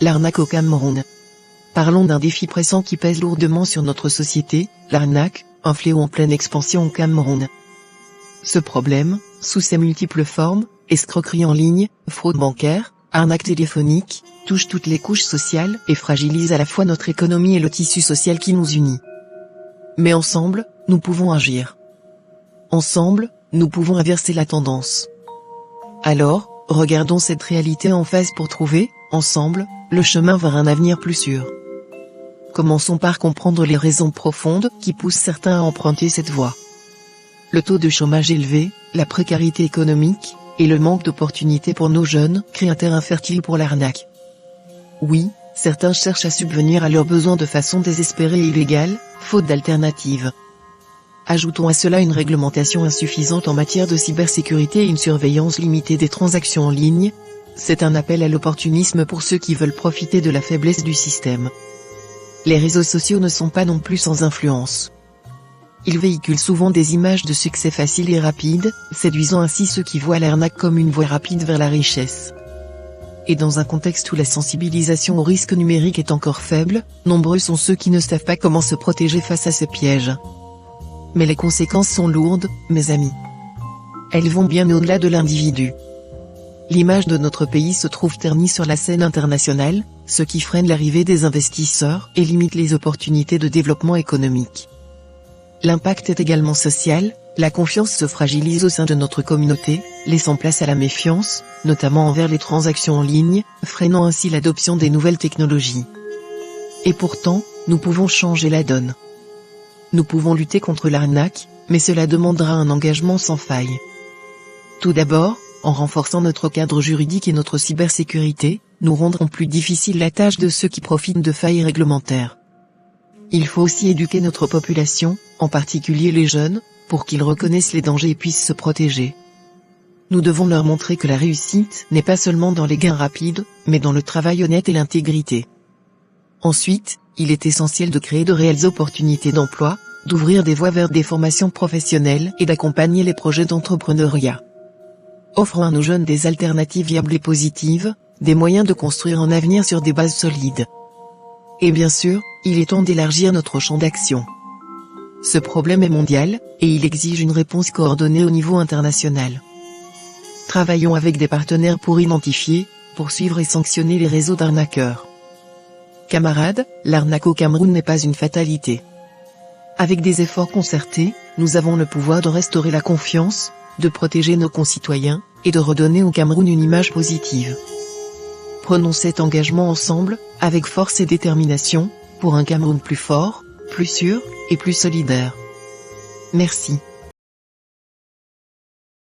L'arnaque au Cameroun. Parlons d'un défi pressant qui pèse lourdement sur notre société, l'arnaque, un fléau en pleine expansion au Cameroun. Ce problème, sous ses multiples formes, escroquerie en ligne, fraude bancaire, arnaque téléphonique, touche toutes les couches sociales et fragilise à la fois notre économie et le tissu social qui nous unit. Mais ensemble, nous pouvons agir. Ensemble, nous pouvons inverser la tendance. Alors, regardons cette réalité en face pour trouver, ensemble, le chemin vers un avenir plus sûr. Commençons par comprendre les raisons profondes qui poussent certains à emprunter cette voie. Le taux de chômage élevé, la précarité économique, et le manque d'opportunités pour nos jeunes créent un terrain fertile pour l'arnaque. Oui, certains cherchent à subvenir à leurs besoins de façon désespérée et illégale, faute d'alternative. Ajoutons à cela une réglementation insuffisante en matière de cybersécurité et une surveillance limitée des transactions en ligne. C'est un appel à l'opportunisme pour ceux qui veulent profiter de la faiblesse du système. Les réseaux sociaux ne sont pas non plus sans influence. Ils véhiculent souvent des images de succès faciles et rapides, séduisant ainsi ceux qui voient l'arnaque comme une voie rapide vers la richesse. Et dans un contexte où la sensibilisation au risque numérique est encore faible, nombreux sont ceux qui ne savent pas comment se protéger face à ces pièges. Mais les conséquences sont lourdes, mes amis. Elles vont bien au-delà de l'individu. L'image de notre pays se trouve ternie sur la scène internationale, ce qui freine l'arrivée des investisseurs et limite les opportunités de développement économique. L'impact est également social, la confiance se fragilise au sein de notre communauté, laissant place à la méfiance, notamment envers les transactions en ligne, freinant ainsi l'adoption des nouvelles technologies. Et pourtant, nous pouvons changer la donne. Nous pouvons lutter contre l'arnaque, mais cela demandera un engagement sans faille. Tout d'abord, en renforçant notre cadre juridique et notre cybersécurité, nous rendrons plus difficile la tâche de ceux qui profitent de failles réglementaires. Il faut aussi éduquer notre population, en particulier les jeunes, pour qu'ils reconnaissent les dangers et puissent se protéger. Nous devons leur montrer que la réussite n'est pas seulement dans les gains rapides, mais dans le travail honnête et l'intégrité. Ensuite, il est essentiel de créer de réelles opportunités d'emploi, d'ouvrir des voies vers des formations professionnelles et d'accompagner les projets d'entrepreneuriat. Offrons à nos jeunes des alternatives viables et positives, des moyens de construire un avenir sur des bases solides. Et bien sûr, il est temps d'élargir notre champ d'action. Ce problème est mondial, et il exige une réponse coordonnée au niveau international. Travaillons avec des partenaires pour identifier, poursuivre et sanctionner les réseaux d'arnaqueurs. Camarades, l'arnaque au Cameroun n'est pas une fatalité. Avec des efforts concertés, nous avons le pouvoir de restaurer la confiance, de protéger nos concitoyens, et de redonner au Cameroun une image positive. Prenons cet engagement ensemble, avec force et détermination, pour un Cameroun plus fort, plus sûr, et plus solidaire. Merci.